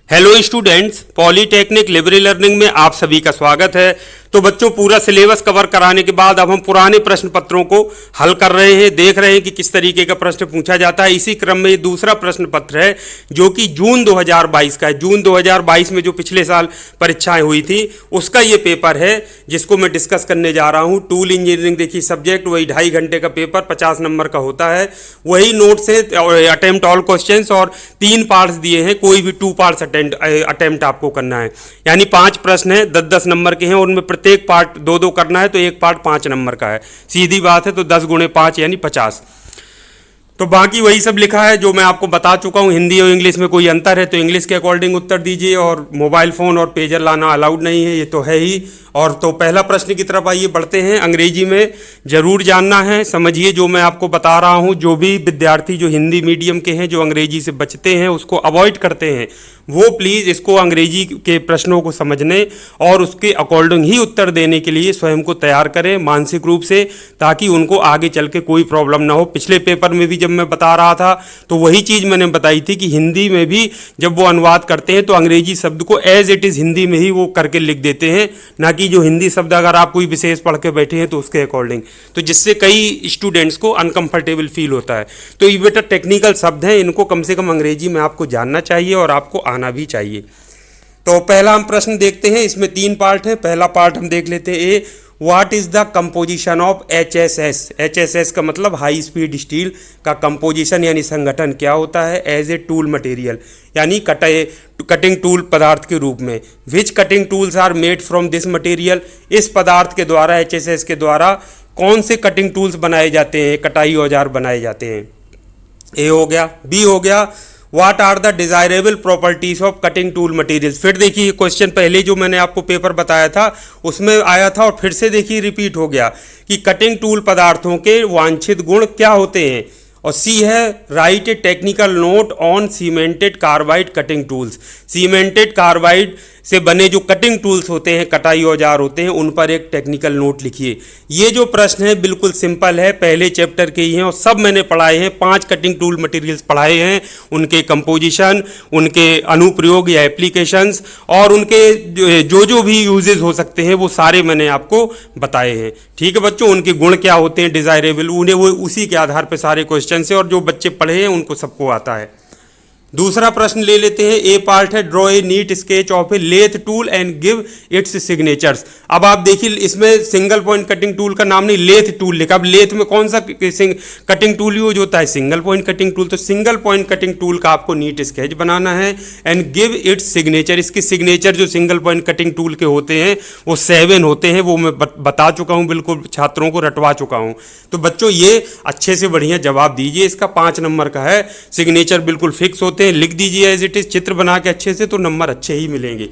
Hello students, polytechnic liberal learning में आप सभी का स्वागत है। तो बच्चों, पूरा सिलेबस कवर कराने के बाद अब हम पुराने प्रश्न पत्रों को हल कर रहे हैं, देख रहे हैं कि किस तरीके का प्रश्न पूछा जाता है। इसी क्रम में ये दूसरा प्रश्न पत्र है जो कि जून 2022 का है। जून 2022 में जो पिछले साल परीक्षाएं हुई थी उसका ये पेपर है जिसको मैं डिस्कस करने जा रहा हूँ। टूल इंजीनियरिंग देखिए सब्जेक्ट, वही 2.5 घंटे का पेपर 50 नंबर का होता है। वही नोट से अटेम्प्ट ऑल क्वेश्चंस और 3 पार्ट्स दिए हैं, कोई भी 2 पार्ट्स अटेम्प्ट आपको करना है। यानी 5 प्रश्न हैं, 10-10 नंबर के हैं, उनमें प्रत्येक पार्ट 2-2 करना है, तो एक पार्ट 5 नंबर का है। सीधी बात है, तो 10 गुणे 5 यानी 50। तो बाकी वही सब लिखा है जो मैं आपको बता चुका हूँ। हिंदी और इंग्लिश में कोई अंतर है तो इंग्लिश के अकॉर्डिंग उत्तर दीजिए, और मोबाइल फ़ोन और पेजर लाना अलाउड नहीं है, ये तो है ही। और तो पहला प्रश्न की तरफ आइए बढ़ते हैं। अंग्रेजी में ज़रूर जानना है, समझिए जो मैं आपको बता रहा हूँ। जो भी विद्यार्थी जो हिंदी मीडियम के हैं, जो अंग्रेजी से बचते हैं, उसको अवॉइड करते हैं, वो प्लीज़ इसको अंग्रेजी के प्रश्नों को समझने और उसके अकॉर्डिंग ही उत्तर देने के लिए स्वयं को तैयार करें मानसिक रूप से, ताकि उनको आगे चल के कोई प्रॉब्लम ना हो। पिछले पेपर में भी जब मैं बता रहा था तो वही चीज़ मैंने बताई थी कि हिंदी में भी जब वो अनुवाद करते हैं तो अंग्रेजी शब्द को एज इट इज़ हिंदी में ही वो करके लिख देते हैं, ना कि जो हिंदी शब्द अगर आप कोई विशेष पढ़ के बैठे हैं तो उसके अकॉर्डिंग, तो जिससे कई स्टूडेंट्स को अनकंफर्टेबल फील होता है। तो ये बेटा टेक्निकल शब्द हैं, इनको कम से कम अंग्रेजी में आपको जानना चाहिए और आपको आना भी चाहिए। तो पहला हम प्रश्न देखते हैं, इसमें 3 पार्ट है। पहला पार्ट हम देख लेते हैं। A, what is the composition of HSS? HSS का मतलब हाई स्पीड स्टील का कंपोजिशन यानी संगठन क्या होता है? एज ए टूल मटेरियल, यानी कटिंग टूल पदार्थ के रूप में। Which cutting tools are made from this material? इस पदार्थ के द्वारा, HSS के द्वारा कौन से कटिंग टूल्स बनाए जाते हैं, कटाई औजार बनाए जाते हैं? ए हो गया। बी हो गया, what are the desirable properties of cutting tool materials? फिर देखिए क्वेश्चन पहले जो मैंने आपको पेपर बताया था उसमें आया था और फिर से देखिए रिपीट हो गया कि कटिंग टूल पदार्थों के वांछित गुण क्या होते हैं। और सी है, write A technical note on cemented carbide cutting tools. Cemented carbide से बने जो कटिंग टूल्स होते हैं, कटाई औजार होते हैं, उन पर एक टेक्निकल नोट लिखिए। ये जो प्रश्न है बिल्कुल सिंपल है, पहले चैप्टर के ही हैं और सब मैंने पढ़ाए हैं। 5 कटिंग टूल मटेरियल्स पढ़ाए हैं, उनके कंपोजिशन, उनके अनुप्रयोग या एप्लीकेशंस और उनके जो जो भी यूजेस हो सकते हैं वो सारे मैंने आपको बताए हैं। ठीक है बच्चों, उनके गुण क्या होते हैं डिजायरेबल, उन्हें वो उसी के आधार पर सारे क्वेश्चन है और जो बच्चे पढ़े हैं उनको सबको आता है। दूसरा प्रश्न ले लेते हैं। ए पार्ट है, draw a neat sketch of a lathe tool and give its signatures. अब आप देखिए इसमें सिंगल पॉइंट कटिंग टूल का नाम नहीं, लेथ टूल लिखा। अब लेथ में कौन सा कटिंग टूल यूज होता है? Single point cutting tool. तो सिंगल पॉइंट कटिंग टूल का आपको नीट स्केच बनाना है एंड गिव इट्स सिग्नेचर। इसके सिग्नेचर जो सिंगल पॉइंट कटिंग टूल के होते हैं वो 7 होते हैं, वो मैं बता चुका हूँ, बिल्कुल छात्रों को रटवा चुका हूँ। तो बच्चों ये अच्छे से बढ़िया जवाब दीजिए। इसका 5 नंबर का है, सिग्नेचर बिल्कुल फिक्स होते हैं, लिख दीजिए एज इट इज, चित्र बना के अच्छे से, तो नंबर अच्छे ही मिलेंगे।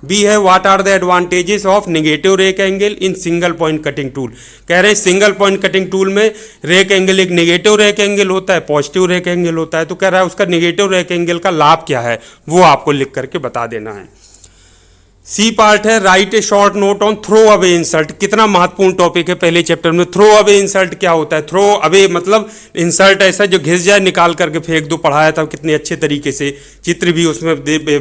बी है, what are the advantages of negative rake angle in single point cutting tool? कह रहे हैं सिंगल पॉइंट कटिंग टूल में रेक एंगल, एक नेगेटिव रेक एंगल होता है, पॉजिटिव रेक एंगल होता है। तो कह रहा है उसका नेगेटिव रेक एंगल का लाभ क्या है, वो आपको लिख करके बता देना है। सी पार्ट है, write a short note on throw away insert. कितना महत्वपूर्ण टॉपिक है पहले चैप्टर में। थ्रो अवे इंसल्ट क्या होता है? थ्रो अवे मतलब इंसल्ट ऐसा जो घिस जाए, निकाल करके फेंक दो। पढ़ाया था कितने अच्छे तरीके से, चित्र भी उसमें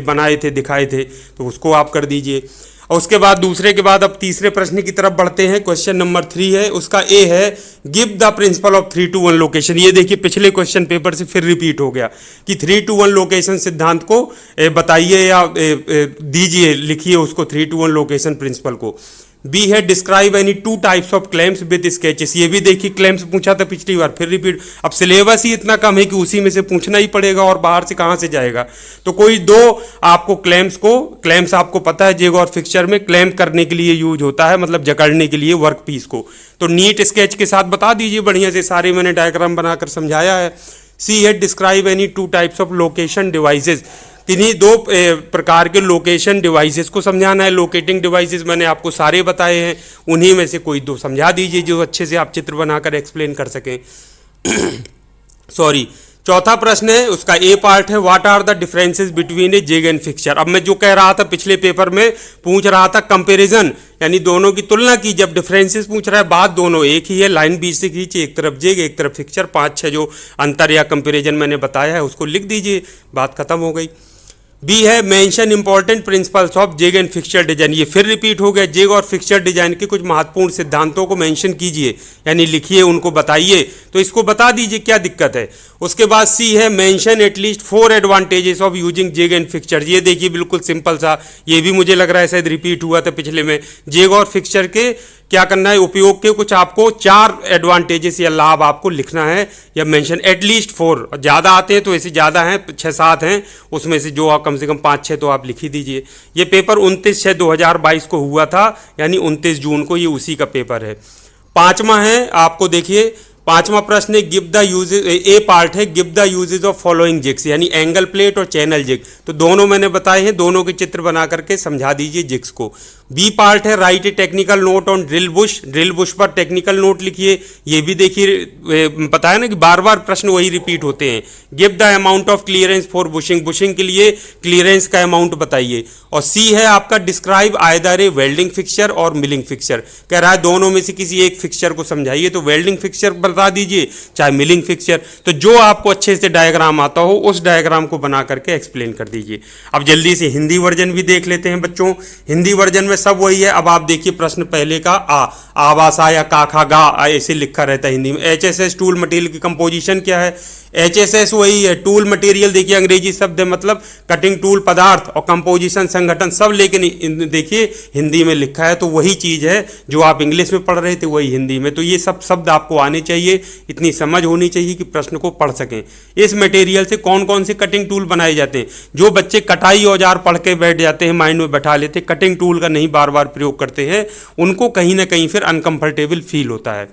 बनाए थे, दिखाए थे, तो उसको आप कर दीजिए। और उसके बाद दूसरे के बाद अब तीसरे प्रश्न की तरफ बढ़ते हैं। क्वेश्चन नंबर 3 है, उसका ए है, give the principle of 3-to-1 location. ये देखिए पिछले क्वेश्चन पेपर से फिर रिपीट हो गया कि 3-to-1 लोकेशन सिद्धांत को बताइए या दीजिए, लिखिए उसको 3-to-1 लोकेशन प्रिंसिपल को। बी है, describe any 2 types of claims with sketches. ये भी देखिए क्लेम्स पूछा था पिछली बार, फिर रिपीट। अब सिलेबस ही इतना कम है कि उसी में से पूछना ही पड़ेगा और बाहर से कहाँ से जाएगा। तो कोई 2 आपको क्लेम्स आपको पता है जेग और फिक्सचर में क्लेम करने के लिए यूज होता है, मतलब जकड़ने के लिए वर्क पीस को। तो नीट स्केच के साथ बता दीजिए बढ़िया से, सारे मैंने डायग्राम बनाकर समझाया है। सी है, describe any 2 types of location devices. इन्हीं 2 प्रकार के लोकेशन डिवाइसेस को समझाना है। लोकेटिंग डिवाइसेस मैंने आपको सारे बताए हैं, उन्हीं में से कोई 2 समझा दीजिए जो अच्छे से आप चित्र बनाकर एक्सप्लेन कर सकें। सॉरी। चौथा प्रश्न है, उसका ए पार्ट है, what are the differences between a jig and fixture? अब मैं जो कह रहा था पिछले पेपर में पूछ रहा था कंपैरिजन, यानी दोनों की तुलना की। जब डिफरेंसेस पूछ रहा है, बात दोनों एक ही है, लाइन बीच से खींची, एक तरफ जिग एक तरफ फिक्सचर। 5-6 जो अंतर या कंपैरिजन मैंने बताया है उसको लिख दीजिए, बात खत्म हो गई। बी है mention important principles of jig and fixture design. ये फिर रिपीट हो गया, जिग और फिक्सचर डिजाइन के कुछ महत्वपूर्ण सिद्धांतों को मेंशन कीजिए, यानी लिखिए, उनको बताइए। तो इसको बता दीजिए क्या दिक्कत है। उसके बाद सी है mention at least 4 advantages of using jig and fixture. ये देखिए बिल्कुल सिंपल सा, ये भी मुझे लग रहा है शायद रिपीट हुआ था पिछले में। जिग और फिक्सचर के क्या करना है, उपयोग के कुछ आपको 4 एडवांटेजेस या लाभ आपको लिखना है, या मेंशन एटलीस्ट 4। ज़्यादा आते हैं तो ऐसे ज़्यादा हैं, 6-7 हैं, उसमें से जो आप कम से कम 5-6 तो आप लिख ही दीजिए। ये पेपर 29/6/2022 को हुआ था, यानी 29 जून को ये उसी का पेपर है। 5वां है, आपको देखिए 5वां प्रश्न है give the uses, A part है give the uses of following jigs, यानी एंगल प्लेट और चैनल जिग। तो दोनों मैंने बताए हैं, दोनों के चित्र बना करके समझा दीजिए जिग्स को। बी पार्ट है write A technical note on drill Bush, drill Bush पर टेक्निकल नोट लिखिए। ये भी देखिए पता है ना कि बार बार प्रश्न वही रिपीट होते हैं। Give the amount of clearance for bushing, bushing के लिए क्लियरेंस का अमाउंट बताइए। और सी है आपका डिस्क्राइब आइदर ए वेल्डिंग फिक्सचर और मिलिंग फिक्सचर, कह रहा है दोनों में से किसी एक फिक्सचर को समझाइए। तो वेल्डिंग फिक्सचर बता दीजिए, चाहे मिलिंग फिक्सचर। तो जो आपको अच्छे से डायग्राम आता हो उस डायग्राम को बना करके एक्सप्लेन कर दीजिए। अब जल्दी से हिंदी वर्जन भी देख लेते हैं बच्चों। हिंदी वर्जन में सब वही है। अब आप देखिए प्रश्न पहले का आवासा या का खा गा ऐसे लिखा रहता है हिंदी में। एचएसएस टूल मटेरियल की कंपोजिशन क्या है, एचएसएस वही है। टूल मटेरियल देखिए अंग्रेजी शब्द है, मतलब कटिंग टूल पदार्थ, और कंपोजिशन संगठन सब, लेकिन देखिए हिंदी में लिखा है। तो वही चीज है जो आप इंग्लिश में पढ़ रहे थे वही हिंदी में। तो ये सब शब्द आपको आने चाहिए, इतनी समझ होनी चाहिए कि प्रश्न को पढ़ सकें। इस मटेरियल से कौन कौन से कटिंग टूल बनाए जाते हैं। जो बच्चे कटाई औजार पढ़ के बैठ जाते हैं, माइंड में बैठा लेते, कटिंग टूल का नहीं बार बार प्रयोग करते हैं, उनको कहीं ना कहीं फिर अनकंफर्टेबल फील होता है।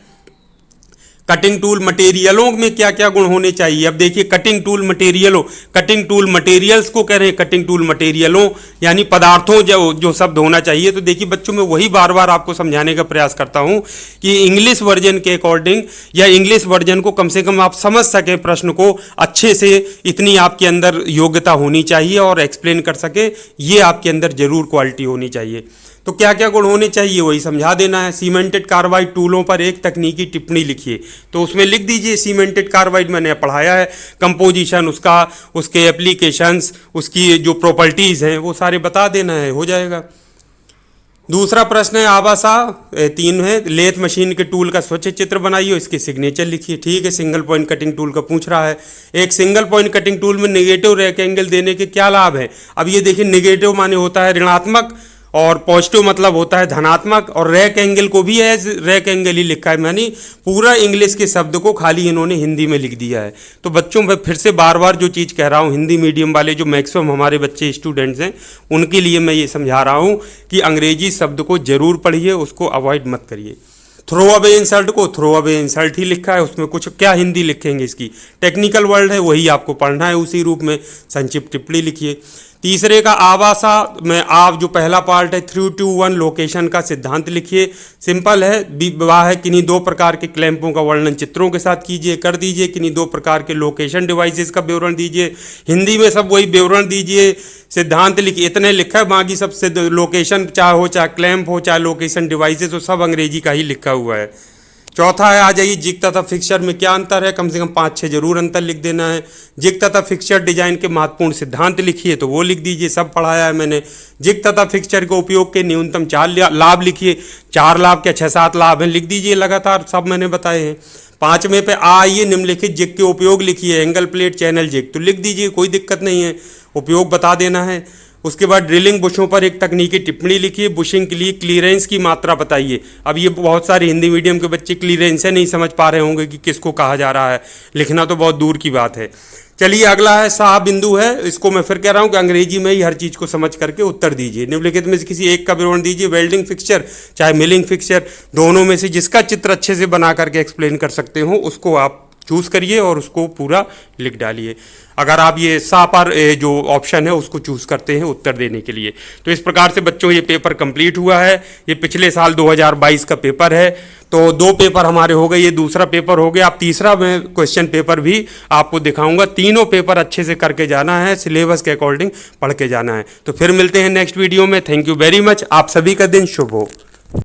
कटिंग टूल मटेरियलों में क्या क्या गुण होने चाहिए। अब देखिए कटिंग टूल मटेरियलों, कटिंग टूल मटेरियल्स को कह रहे हैं, कटिंग टूल मटेरियलों यानी पदार्थों जो शब्द होना चाहिए। तो देखिए बच्चों में वही बार बार आपको समझाने का प्रयास करता हूं कि इंग्लिश वर्जन के अकॉर्डिंग, या इंग्लिश वर्जन को कम से कम आप समझ सकें प्रश्न को अच्छे से, इतनी आपके अंदर योग्यता होनी चाहिए और एक्सप्लेन कर सके, ये आपके अंदर जरूर क्वालिटी होनी चाहिए। तो क्या क्या गुण होने चाहिए वही समझा देना है। सीमेंटेड कार्बाइड टूलों पर एक तकनीकी टिप्पणी लिखिए, तो उसमें लिख दीजिए सीमेंटेड कार्बाइड मैंने पढ़ाया है, कंपोजिशन उसका, उसके एप्लीकेशंस, उसकी जो प्रॉपर्टीज हैं वो सारे बता देना है, हो जाएगा। दूसरा प्रश्न है आवासा 3 है, लेथ मशीन के टूल का स्वच्छ चित्र बनाइए, इसके सिग्नेचर लिखिए। ठीक है, सिंगल पॉइंट कटिंग टूल का पूछ रहा है। एक सिंगल पॉइंट कटिंग टूल में नेगेटिव रैक एंगल देने के क्या लाभ है। अब ये देखिए नेगेटिव माने होता है ऋणात्मक, और पॉजिटिव मतलब होता है धनात्मक, और रैक एंगल को भी एज रैक एंगल ही लिखा है, यानी पूरा इंग्लिश के शब्द को खाली इन्होंने हिंदी में लिख दिया है। तो बच्चों मैं फिर से बार बार जो चीज़ कह रहा हूँ, हिंदी मीडियम वाले जो मैक्सिमम हमारे बच्चे स्टूडेंट्स हैं उनके लिए मैं ये समझा रहा हूँ कि अंग्रेजी शब्द को जरूर पढ़िए, उसको अवॉइड मत करिए। थ्रो अवे इंसल्ट को थ्रो अवे इंसल्ट ही लिखा है, उसमें कुछ क्या हिंदी लिखेंगे, इसकी टेक्निकल वर्ड है वही आपको पढ़ना है, उसी रूप में संक्षिप्त टिप्पणी लिखिए। तीसरे का आवासा में आप जो पहला पार्ट है 3 to 1 लोकेशन का सिद्धांत लिखिए। सिंपल है, विवाह है किन्हीं 2 प्रकार के क्लैंपों का वर्णन चित्रों के साथ कीजिए, कर दीजिए। किन्हीं 2 प्रकार के लोकेशन डिवाइसेस का विवरण दीजिए, हिंदी में सब वही विवरण दीजिए, सिद्धांत लिखिए। इतने लिखा है, बाकी सब लोकेशन चाहे हो, चाहे क्लैंप हो, चाहे लोकेशन डिवाइसेस हो, सब अंग्रेजी का ही लिखा हुआ है। चौथा है, आ जाइए जिग तथा फिक्सचर में क्या अंतर है, कम से कम 5-6 जरूर अंतर लिख देना है। जिग तथा फिक्सचर डिजाइन के महत्वपूर्ण सिद्धांत लिखिए, तो वो लिख दीजिए, सब पढ़ाया है मैंने। जिग तथा फिक्सचर के उपयोग के न्यूनतम 4 लाभ लिखिए, 4 लाभ क्या 6-7 लाभ हैं, लिख दीजिए, लगातार सब मैंने बताए हैं। 5वें पे आइए निम्नलिखित जिग के उपयोग लिखिए, एंगल प्लेट चैनल जिग, तो लिख दीजिए, कोई दिक्कत नहीं है, उपयोग बता देना है। उसके बाद ड्रिलिंग बुशों पर एक तकनीकी टिप्पणी लिखिए, बुशिंग के लिए क्लीयरेंस की मात्रा बताइए। अब ये बहुत सारे हिंदी मीडियम के बच्चे क्लीयरेंस नहीं समझ पा रहे होंगे कि किसको कहा जा रहा है, लिखना तो बहुत दूर की बात है। चलिए अगला है साह बिंदु है, इसको मैं फिर कह रहा हूँ कि अंग्रेजी में ही हर चीज़ को समझ करके उत्तर दीजिए। निम्नलिखित में से किसी एक का विवरण दीजिए, वेल्डिंग फिक्सचर चाहे मिलिंग फिक्सचर, दोनों में से जिसका चित्र अच्छे से बना करके एक्सप्लेन कर सकते हो उसको आप चूज़ करिए और उसको पूरा लिख डालिए। अगर आप ये सा पर जो ऑप्शन है उसको चूज़ करते हैं उत्तर देने के लिए। तो इस प्रकार से बच्चों ये पेपर कंप्लीट हुआ है। ये पिछले साल 2022 का पेपर है। तो 2 पेपर हमारे हो गए, ये दूसरा पेपर हो गया। अब तीसरा मैं क्वेश्चन पेपर भी आपको दिखाऊंगा। तीनों पेपर अच्छे से करके जाना है, सिलेबस के अकॉर्डिंग पढ़ के जाना है। तो फिर मिलते हैं नेक्स्ट वीडियो में। Thank you very much. आप सभी का दिन शुभ हो।